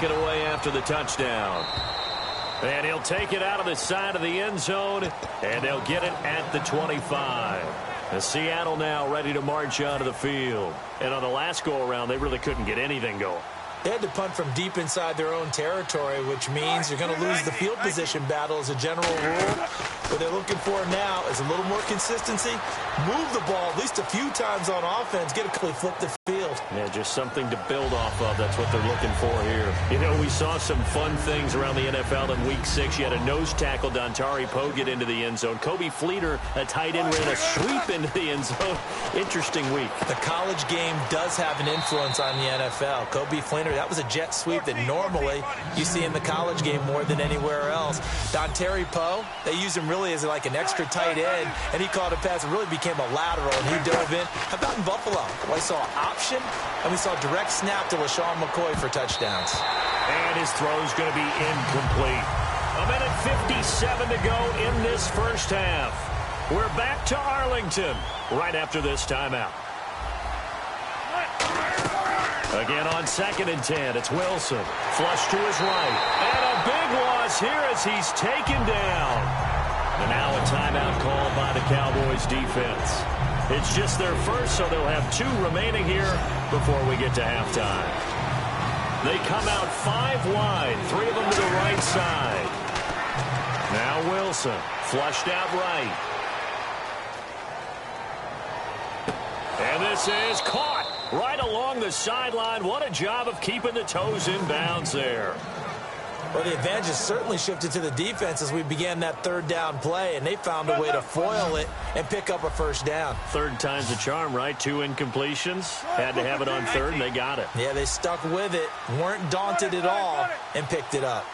back it away after the touchdown. And he'll take it out of the side of the end zone, and they'll get it at the 25. And Seattle now ready to march onto the field. And on the last go-around, they really couldn't get anything going. They had to punt from deep inside their own territory, which means you're going to lose the field position battle as a general rule. What they're looking for now is a little more consistency. Move the ball at least a few times on offense. Get a quickly flip the field. Yeah, just something to build off of. That's what they're looking for here. You know, we saw some fun things around the NFL in Week 6. You had a nose tackle, Dontari Poe, get into the end zone. Kobe Fleeter, a tight end, ran a sweep into the end zone. Interesting week. The college game does have an influence on the NFL. Kobe Fleeter, that was a jet sweep that normally you see in the college game more than anywhere else. Dontari Poe, they used him really as like an extra tight end, and he caught a pass. It really became a lateral, and he dove in. How about in Buffalo? Well, I saw option, and we saw direct snap to LaShawn McCoy for touchdowns. And his throw is going to be incomplete. A minute 57 to go in this first half. We're back to Arlington right after this timeout. Again on 2nd and 10, it's Wilson. Flush to his right. And a big loss here as he's taken down. And now a timeout called by the Cowboys defense. It's just their first, so they'll have 2 remaining here before we get to halftime. They come out 5 wide, 3 of them to the right side. Now Wilson, flushed out right. And this is caught right along the sideline. What a job of keeping the toes in bounds there. Well, the advantage has certainly shifted to the defense as we began that 3rd down play, and they found a way to foil it and pick up a first down. 3rd time's the charm, right? 2 incompletions. Had to have it on 3rd, and they got it. Yeah, they stuck with it, weren't daunted at all, and picked it up.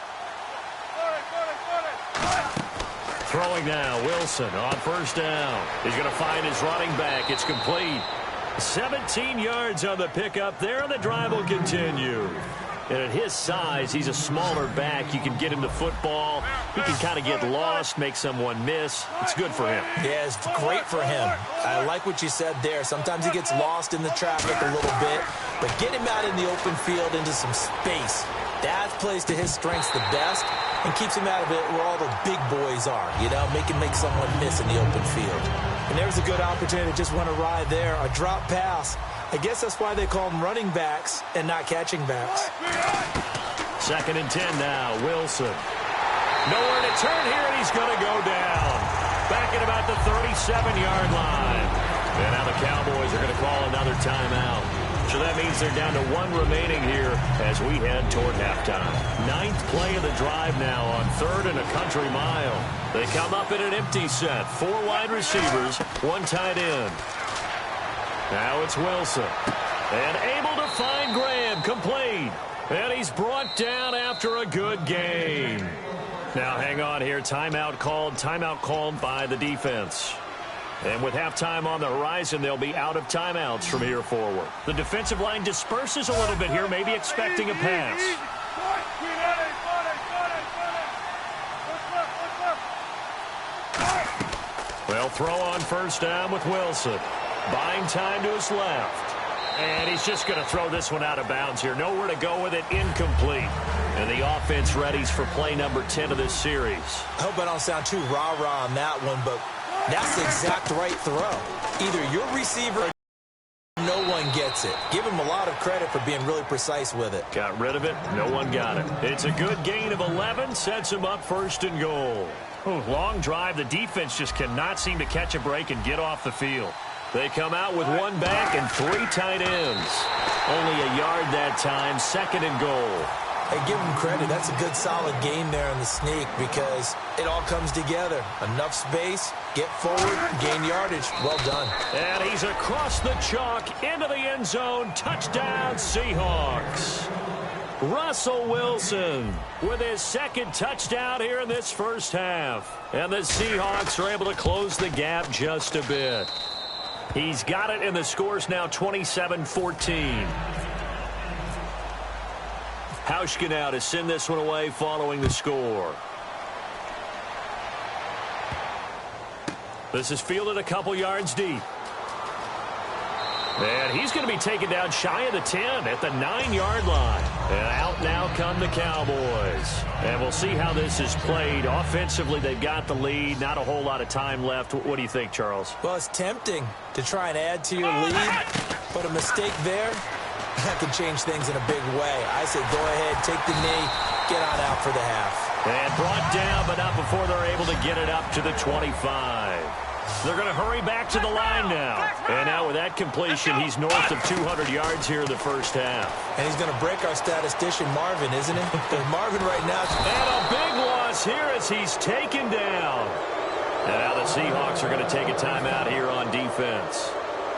Throwing now, Wilson on 1st down. He's going to find his running back. It's complete. 17 yards on the pickup there, and the drive will continue. And at his size, he's a smaller back. You can get him to football. He can kind of get lost, make someone miss. It's good for him. Yeah, it's great for him. I like what you said there. Sometimes he gets lost in the traffic a little bit, but get him out in the open field into some space. That plays to his strengths the best and keeps him out of it where all the big boys are, you know, make someone miss in the open field. And there's a good opportunity to just went awry there, a drop pass. I guess that's why they call them running backs and not catching backs. 2nd and 10 now, Wilson. Nowhere to turn here, and he's going to go down. Back at about the 37-yard line. And now the Cowboys are going to call another timeout. So that means they're down to 1 remaining here as we head toward halftime. 9th play of the drive now on 3rd and a country mile. They come up in an empty set. 4 wide receivers, 1 tight end. Now it's Wilson. And able to find Graham, complete. And he's brought down after a good game. Now hang on here. Timeout called by the defense. And with halftime on the horizon, they'll be out of timeouts from here forward. The defensive line disperses a little bit here, maybe expecting a pass. They'll throw on 1st down with Wilson. Buying time to his left. And he's just going to throw this one out of bounds here. Nowhere to go with it, incomplete. And the offense readies for play number 10 of this series. I hope I don't sound too rah-rah on that one, but that's the exact right throw. Either your receiver or no one gets it. Give him a lot of credit for being really precise with it. Got rid of it. No one got it. It's a good gain of 11. Sets him up 1st and goal. Long drive. The defense just cannot seem to catch a break and get off the field. They come out with 1 back and 3 tight ends. Only a yard that time. 2nd and goal. Hey, give him credit. That's a good, solid game there in the sneak because it all comes together. Enough space, get forward, gain yardage. Well done. And he's across the chalk into the end zone. Touchdown, Seahawks. Russell Wilson with his 2nd touchdown here in this first half. And the Seahawks are able to close the gap just a bit. He's got it, and the score's now 27-14. Hauschka now to send this one away following the score. This is fielded a couple yards deep. And he's going to be taken down shy of the 10 at the 9-yard line. And out now come the Cowboys. And we'll see how this is played. Offensively, they've got the lead. Not a whole lot of time left. What do you think, Charles? Well, it's tempting to try and add to your lead, but a mistake there, that can change things in a big way. I say go ahead, take the knee, get on out for the half. And brought down, but not before they're able to get it up to the 25. They're going to hurry back to the line now. And now with that completion, he's north of 200 yards here in the first half. And he's going to break our statistician, Marvin, isn't he? Because Marvin right now. And a big loss here as he's taken down. And now the Seahawks are going to take a timeout here on defense.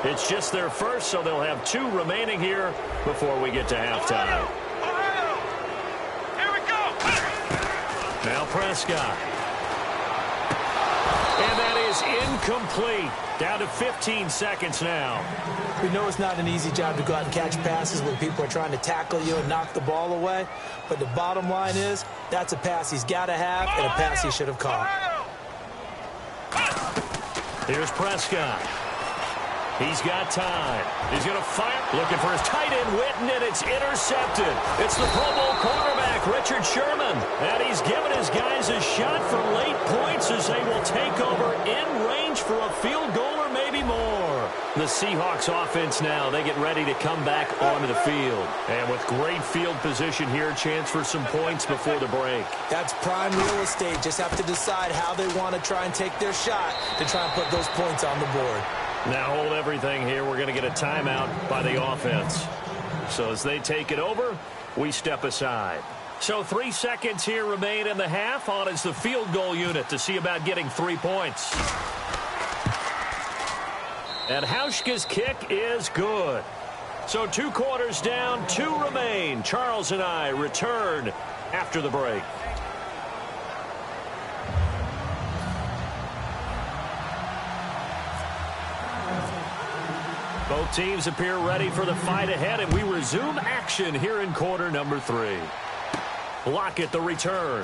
It's just their first, so they'll have 2 remaining here before we get to halftime. Here we go. Now Prescott. And that is incomplete. Down to 15 seconds now. We know it's not an easy job to go out and catch passes when people are trying to tackle you and knock the ball away. But the bottom line is, that's a pass he's got to have and a pass he should have caught. Here's Prescott. He's got time. He's going to fire. Looking for his tight end, Witten, and it's intercepted. It's the Pro Bowl cornerback, Richard Sherman. And he's given his guys a shot for late points as they will take over in range for a field goal or maybe more. The Seahawks offense now, they get ready to come back onto the field. And with great field position here, chance for some points before the break. That's prime real estate. Just have to decide how they want to try and take their shot to try and put those points on the board. Now hold everything here. We're going to get a timeout by the offense. So as they take it over, we step aside. So 3 seconds here remain in the half. On is the field goal unit to see about getting 3 points. And Hauschka's kick is good. So 2 quarters down, 2 remain. Charles and I return after the break. Both teams appear ready for the fight ahead, and we resume action here in quarter number 3. Lockett the return.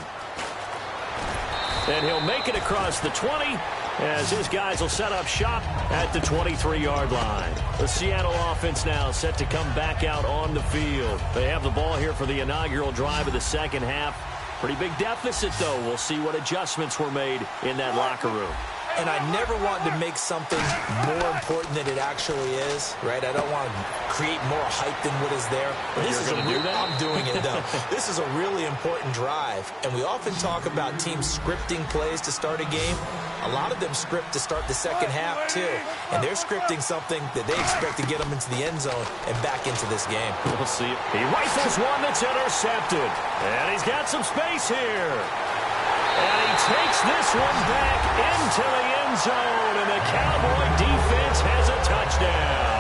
And he'll make it across the 20 as his guys will set up shop at the 23-yard line. The Seattle offense now set to come back out on the field. They have the ball here for the inaugural drive of the second half. Pretty big deficit, though. We'll see what adjustments were made in that locker room. And I never want to make something more important than it actually is, right? I don't want to create more hype than what is there. But this is I'm doing it, though. This is a really important drive. And we often talk about teams scripting plays to start a game. A lot of them script to start the second half, too. And they're scripting something that they expect to get them into the end zone and back into this game. We'll see. He rifles one that's intercepted. And he's got some space here. And he takes this one back into the end zone, and the Cowboy defense has a touchdown.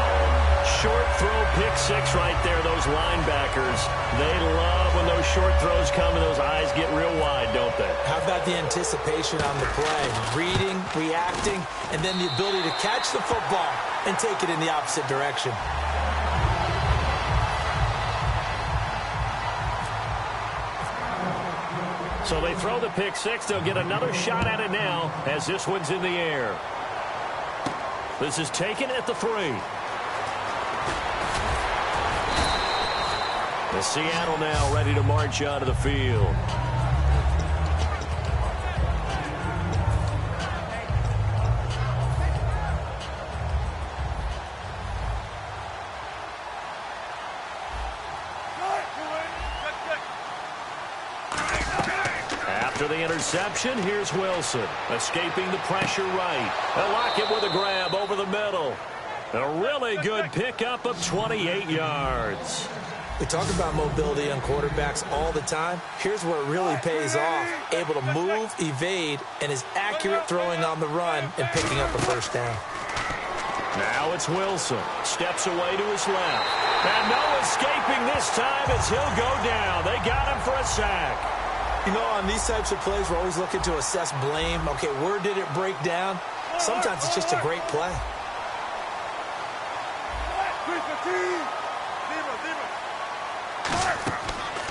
Short throw, pick 6 right there, those linebackers. They love when those short throws come and those eyes get real wide, don't they? How about the anticipation on the play? Reading, reacting, and then the ability to catch the football and take it in the opposite direction. So they throw the pick 6. They'll get another shot at it now as this one's in the air. This is taken at the 3. The Seattle now ready to march out of the field. After the interception, here's Wilson, escaping the pressure right. Lockett with a grab over the middle. A really good pickup of 28 yards. We talk about mobility on quarterbacks all the time. Here's where it really pays off. Able to move, evade, and is accurate throwing on the run and picking up a first down. Now it's Wilson. Steps away to his left. And no escaping this time as he'll go down. They got him for a sack. You know, on these types of plays, we're always looking to assess blame. Okay, where did it break down? Sometimes it's just a great play.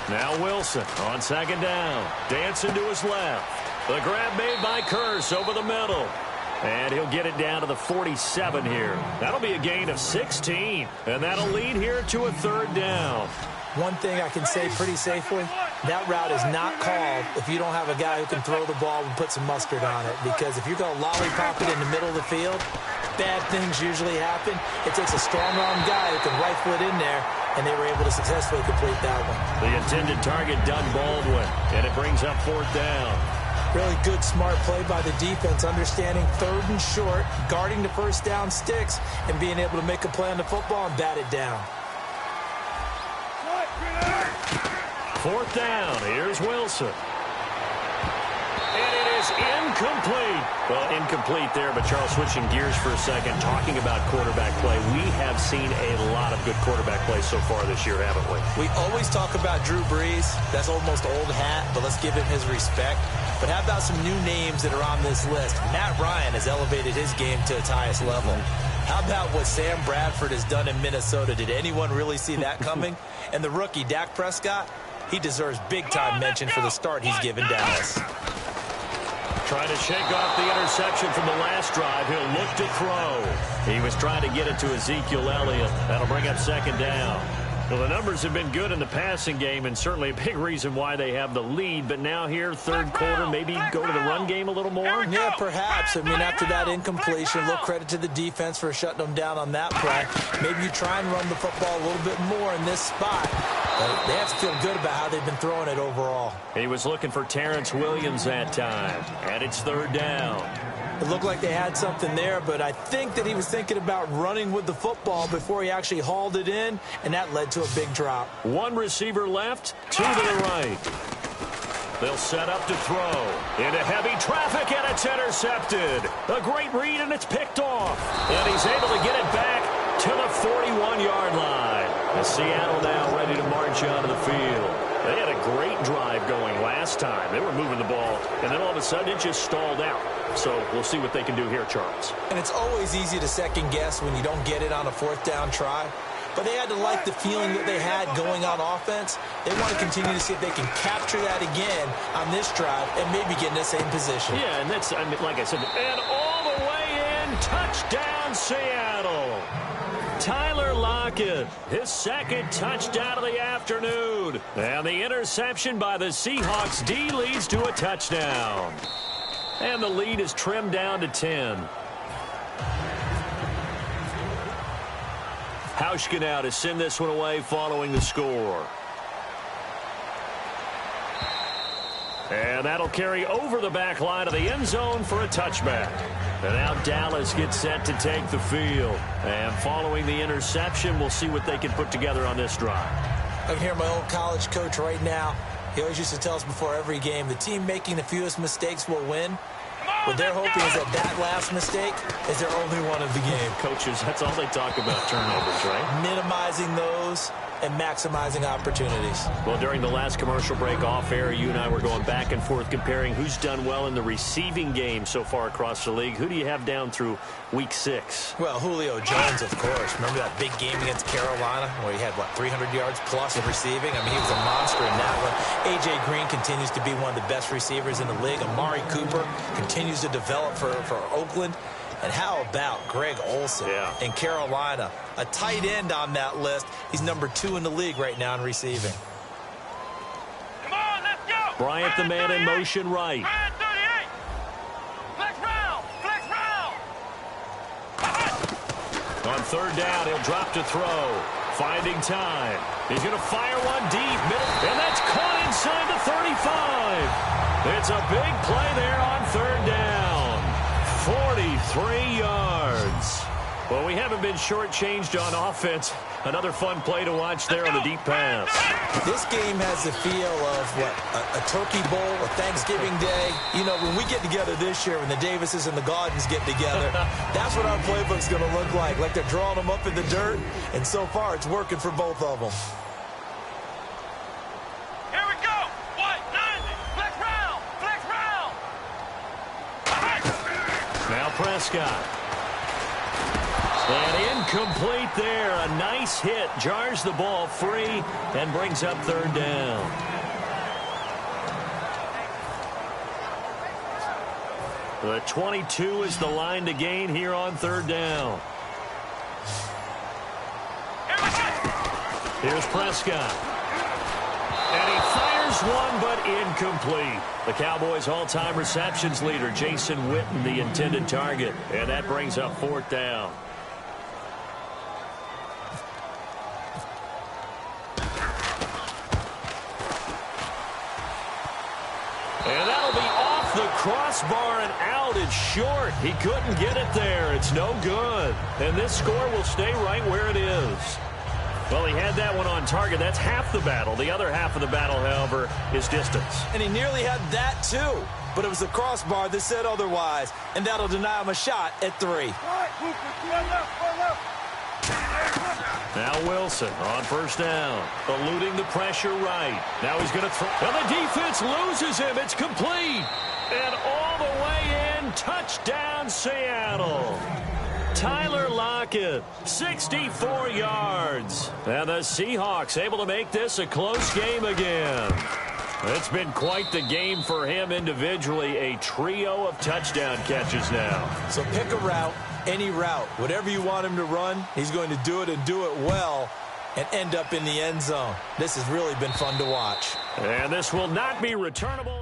Now Wilson on second down. Dancing to his left. The grab made by Curse over the middle. And he'll get it down to the 47 here. That'll be a gain of 16. And that'll lead here to a third down. One thing I can say pretty safely, that route is not called if you don't have a guy who can throw the ball and put some mustard on it. Because if you're going to lollipop it in the middle of the field, bad things usually happen. It takes a strong-arm guy who can rifle it in there, and they were able to successfully complete that one. The intended target done Baldwin, and it brings up fourth down. Really good, smart play by the defense, understanding third and short, guarding the first down sticks, and being able to make a play on the football and bat it down. Fourth down, here's Wilson. And it is incomplete. Well, incomplete there, but Charles, switching gears for a second, talking about quarterback play. We have seen a lot of good quarterback play so far this year, haven't we? We always talk about Drew Brees. That's almost old hat, but let's give him his respect. But how about some new names that are on this list? Matt Ryan has elevated his game to its highest level. How about what Sam Bradford has done in Minnesota? Did anyone really see that coming? And the rookie, Dak Prescott, he deserves big-time mention for the start he's given Dallas. Trying to shake off the interception from the last drive. He'll look to throw. He was trying to get it to Ezekiel Elliott. That'll bring up second down. Well, the numbers have been good in the passing game, and certainly a big reason why they have the lead. But now here, third quarter, maybe go to the run game a little more? Yeah, perhaps. I mean, after that incompletion, a little credit to the defense for shutting them down on that play. Maybe you try and run the football a little bit more in this spot. But they have to feel good about how they've been throwing it overall. He was looking for Terrence Williams that time, and it's third down. It looked like they had something there, but I think that he was thinking about running with the football before he actually hauled it in, and that led to a big drop. One receiver left, two to the right. They'll set up to throw. Into heavy traffic, and it's intercepted. A great read, and it's picked off. And he's able to get it back to the 41-yard line. And Seattle now ready to march onto the field. They had a great drive going last time. They were moving the ball, and then all of a sudden it just stalled out. So we'll see what they can do here, Charles. And it's always easy to second guess when you don't get it on a fourth down try. But they had to like the feeling that they had going on offense. They want to continue to see if they can capture that again on this drive and maybe get in the same position. Yeah, and that's, I mean, like I said, and all the way in, touchdown Seattle. Tyler Lockett, his second touchdown of the afternoon. And the interception by the Seahawks D leads to a touchdown. And the lead is trimmed down to 10. Hauschka now to send this one away following the score. And that'll carry over the back line of the end zone for a touchback. And now Dallas gets set to take the field. And following the interception, we'll see what they can put together on this drive. I can hear my old college coach right now. He always used to tell us before every game, the team making the fewest mistakes will win. What they're hoping is that last mistake is their only one of the game. Coaches, that's all they talk about, turnovers, right? Minimizing those and maximizing opportunities. Well, during the last commercial break off air, you and I were going back and forth comparing who's done well in the receiving game so far across the league. Who do you have down through week 6? Well, Julio Jones, of course. Remember that big game against Carolina where he had, 300 yards plus of receiving? I mean, he was a monster in that one. A.J. Green continues to be one of the best receivers in the league. Amari Cooper continues to develop for Oakland. And how about Greg Olsen in Carolina? A tight end on that list. He's number 2 in the league right now in receiving. Come on, let's go! Bryant, the man in motion right. Bryant 38! Flex round! Flex round! On third down, he'll drop to throw. Finding time. He's going to fire one deep. Middle, and that's caught inside the 35. It's a big play there on third down. 43 yards. Well, we haven't been shortchanged on offense. Another fun play to watch there on the deep pass. This game has the feel of, a Turkey Bowl, a Thanksgiving Day. You know, when we get together this year, when the Davises and the Gardens get together, that's what our playbook's going to look like. Like they're drawing them up in the dirt, and so far it's working for both of them. Here we go! 190! Flex round! Flex round! Now Prescott. And incomplete there. A nice hit. Jars the ball free and brings up third down. The 22 is the line to gain here on third down. Here's Prescott. And he fires one, but incomplete. The Cowboys' all-time receptions leader, Jason Witten, the intended target. And that brings up fourth down. And that'll be off the crossbar and out. It's short. He couldn't get it there. It's no good. And this score will stay right where it is. Well, he had that one on target. That's half the battle. The other half of the battle, however, is distance. And he nearly had that, too. But it was the crossbar that said otherwise. And that'll deny him a shot at 3. Now Wilson on first down. Eluding the pressure right. Now he's going to throw. And the defense loses him. It's complete. And all the way in. Touchdown, Seattle. Tyler Lockett, 64 yards. And the Seahawks able to make this a close game again. It's been quite the game for him individually. A trio of touchdown catches now. So pick a route, any route. Whatever you want him to run, he's going to do it and do it well and end up in the end zone. This has really been fun to watch. And this will not be returnable.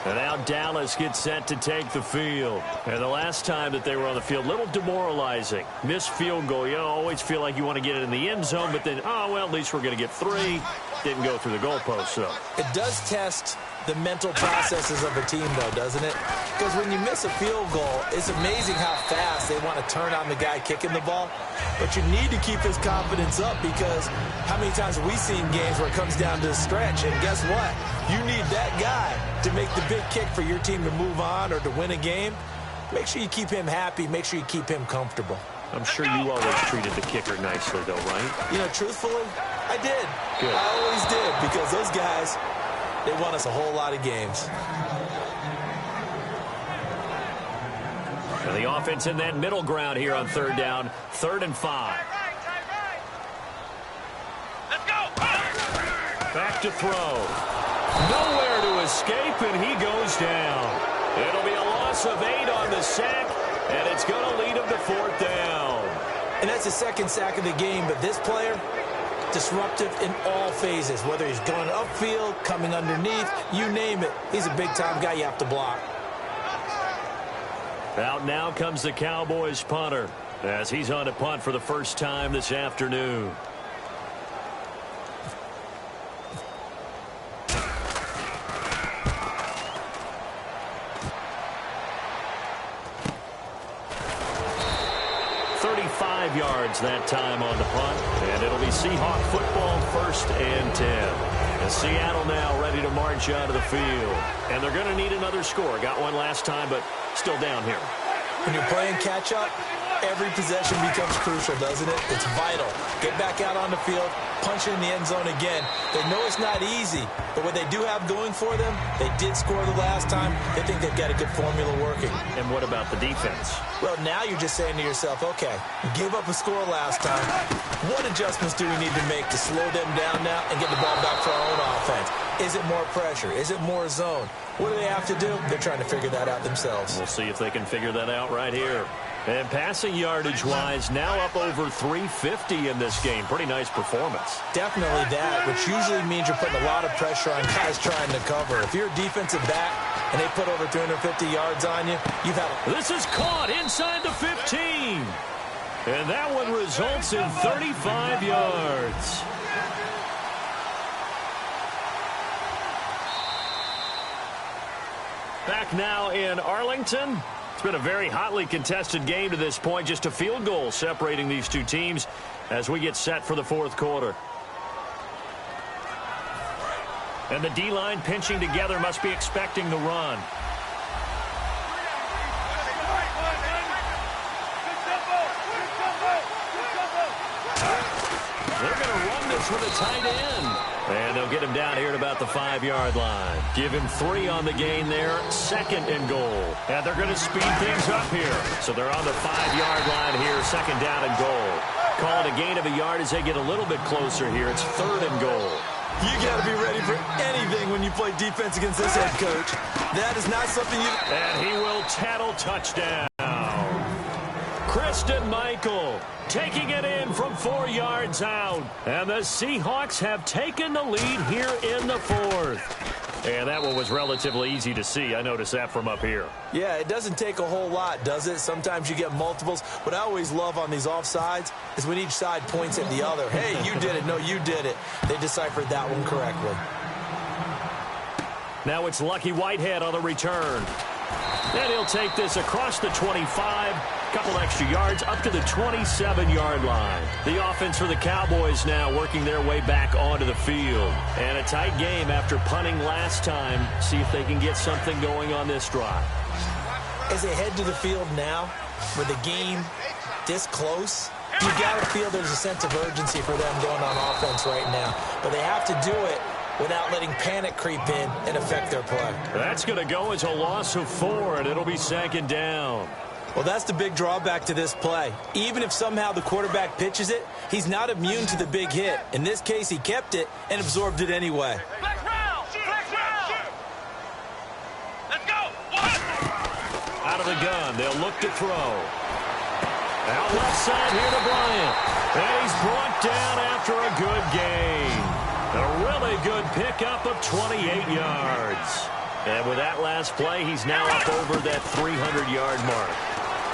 And now Dallas gets set to take the field. And the last time that they were on the field, a little demoralizing. Missed field goal. You always feel like you want to get it in the end zone, but then, oh, well, at least we're going to get 3. Didn't go through the goalpost, so. It does test the mental processes of a team, though, doesn't it? Because when you miss a field goal, it's amazing how fast they want to turn on the guy kicking the ball. But you need to keep his confidence up because how many times have we seen games where it comes down to the stretch? And guess what? You need that guy to make the big kick for your team to move on or to win a game. Make sure you keep him happy. Make sure you keep him comfortable. I'm sure you always treated the kicker nicely, though, right? You know, truthfully, I did. Good. I always did because those guys, they won us a whole lot of games. And the offense in that middle ground here on third down, 3rd and 5. Let's go. Back to throw. Nowhere to escape, and he goes down. It'll be a loss of 8 on the sack, and it's going to lead him to 4th down. And that's the second sack of the game, but this player, disruptive in all phases, whether he's going upfield, coming underneath, you name it. He's a big-time guy you have to block. Out now comes the Cowboys punter as he's on to punt for the first time this afternoon. Yards that time on the punt, and it'll be Seahawk football, 1st and 10. And Seattle now ready to march out of the field, and they're going to need another score. Got one last time, but still down here. When you're playing catch-up, every possession becomes crucial, doesn't it? It's vital. Get back out on the field, punch in the end zone again. They know it's not easy, but what they do have going for them, they did score the last time. They think they've got a good formula working. And what about the defense? Well, now you're just saying to yourself, okay, we gave up a score last time. What adjustments do we need to make to slow them down now and get the ball back for our own offense? Is it more pressure? Is it more zone? What do they have to do? They're trying to figure that out themselves. We'll see if they can figure that out right here. And passing yardage-wise, now up over 350 in this game. Pretty nice performance. Definitely that, which usually means you're putting a lot of pressure on guys trying to cover. If you're a defensive back and they put over 350 yards on you, you've had a... This is caught inside the 15. And that one results in 35 yards. Back now in Arlington. It's been a very hotly contested game to this point. Just a field goal separating these two teams as we get set for the 4th quarter. And the D-line pinching together, must be expecting the run. this with a tight end. And they'll get him down here at about the 5-yard line. Give him 3 on the gain there, 2nd and goal. And they're going to speed things up here. So they're on the 5-yard line here, 2nd down and goal. Call it a gain of a yard as they get a little bit closer here. It's 3rd and goal. You got to be ready for anything when you play defense against this head coach. That is not something you... And he will tattle touchdown. Christian Michael taking it in from 4 yards out. And the Seahawks have taken the lead here in the 4th. And that one was relatively easy to see. I noticed that from up here. Yeah, it doesn't take a whole lot, does it? Sometimes you get multiples. What I always love on these offsides is when each side points at the other. Hey, you did it. No, you did it. They deciphered that one correctly. Now it's Lucky Whitehead on the return. And he'll take this across the 25, couple extra yards up to the 27-yard line. The offense for the Cowboys now working their way back onto the field. And a tight game after punting last time. See if they can get something going on this drive. As they head to the field now, with the game this close, you got to feel there's a sense of urgency for them going on offense right now. But they have to do it without letting panic creep in and affect their play. That's going to go as a loss of 4, and it'll be 2nd down. Well, that's the big drawback to this play. Even if somehow the quarterback pitches it, he's not immune to the big hit. In this case, he kept it and absorbed it anyway. Black round! Black round! Let's go! Out of the gun, they'll look to throw. Out left side here to Bryant. And he's brought down after a good gain. A really good pickup of 28 yards. And with that last play, he's now up over that 300-yard mark.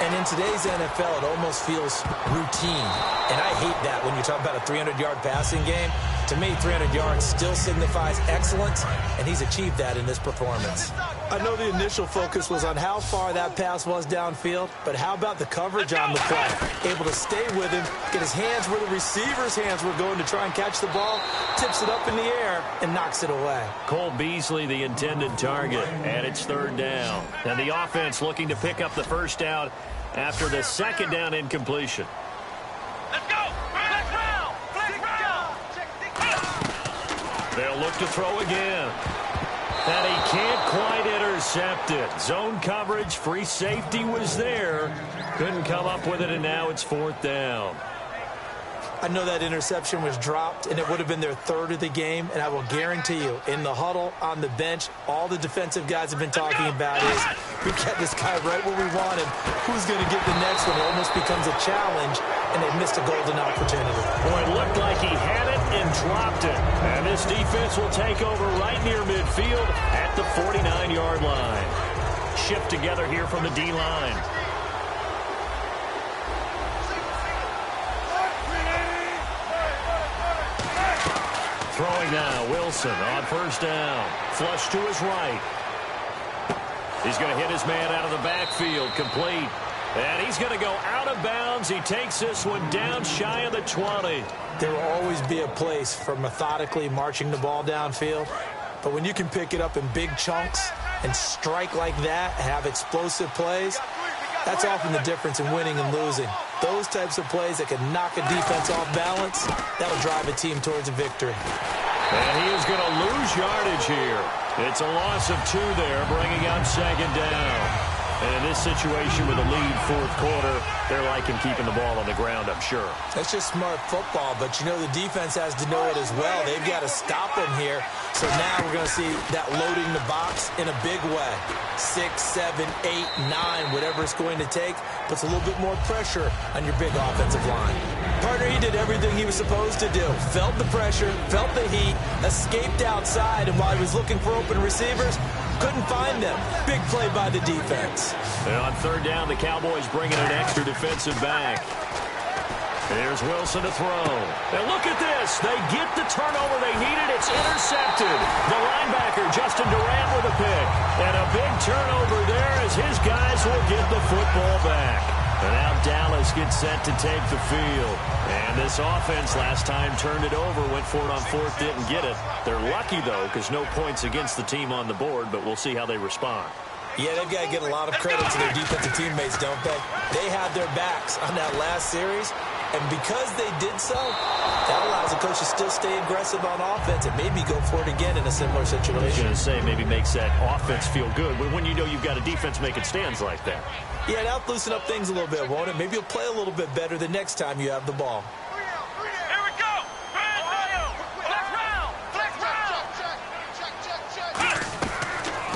And in today's NFL, it almost feels routine. And I hate that when you talk about a 300-yard passing game. To me, 300 yards still signifies excellence, and he's achieved that in this performance. I know the initial focus was on how far that pass was downfield, but how about the coverage on the play? Able to stay with him, get his hands where the receiver's hands were going to try and catch the ball, tips it up in the air, and knocks it away. Cole Beasley, the intended target, and it's 3rd down. And the offense looking to pick up the 1st down after the 2nd down incompletion. Let's go! Black round! Black round! They'll look to throw again. And he can't quite intercept it. Zone coverage, free safety was there. Couldn't come up with it, and now it's 4th down. I know that interception was dropped, and it would have been their 3rd of the game, and I will guarantee you, in the huddle, on the bench, all the defensive guys have been talking about is, we get this guy right where we want him. Who's going to get the next one? It almost becomes a challenge, and they've missed a golden opportunity. Boy, it looked like he had it and dropped it. And this defense will take over right near midfield at the 49-yard line. Shift together here from the D-line. Throwing now, Wilson on 1st down. Flush to his right. He's going to hit his man out of the backfield, complete. And he's going to go out of bounds. He takes this one down shy of the 20. There will always be a place for methodically marching the ball downfield. But when you can pick it up in big chunks and strike like that, have explosive plays, that's often the difference in winning and losing. Those types of plays that can knock a defense off balance, that'll drive a team towards a victory. And he is going to lose yardage here. It's a loss of 2 there, bringing up 2nd down. And in this situation with a lead 4th quarter, they're liking keeping the ball on the ground, I'm sure. That's just smart football, but you know the defense has to know it as well. They've got to stop them here. So now we're going to see that loading the box in a big way. 6, 7, 8, 9, whatever it's going to take, puts a little bit more pressure on your big offensive line. Partner, he did everything he was supposed to do. Felt the pressure, felt the heat, escaped outside, and while he was looking for open receivers, couldn't find them. Big play by the defense. And on 3rd down, the Cowboys bringing an extra defensive back. There's Wilson to throw. And look at this. They get the turnover they needed. It's intercepted. The linebacker, Justin Durant, with a pick. And a big turnover there as his guys will get the football back. And now Dallas gets set to take the field. And this offense last time turned it over, went for it on 4th, didn't get it. They're lucky, though, because no points against the team on the board, but we'll see how they respond. Yeah, they've got to get a lot of credit to their defensive teammates, don't they? They had their backs on that last series, And because they did so, that allows the coach to still stay aggressive on offense and maybe go for it again in a similar situation. I was going to say, maybe makes that offense feel good when you know you've got a defense making stands like that. Yeah, that'll loosen up things a little bit, won't it? Maybe you'll play a little bit better the next time you have the ball. Here we go. Flex round.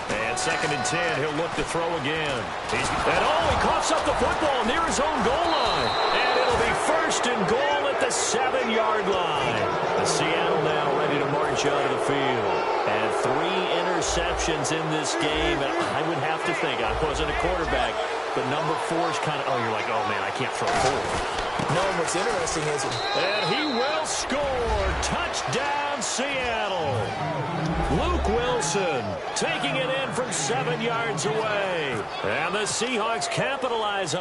And 2nd and 10, he'll look to throw again. He coughs up the football near his own goal line. And it'll be 1st and goal at the 7-yard line. The Seattle now ready to march out of the field. And 3 interceptions in this game. I would have to think, I wasn't a quarterback, but number 4 is kind of, you're like, oh, man, I can't throw 4. No, what's interesting is... And he will score. Touchdown, Seattle. Luke Wilson taking it in from 7 yards away. And the Seahawks capitalize on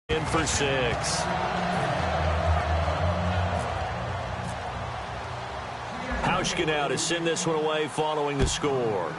in for 6. Hauschka now to send this one away following the score.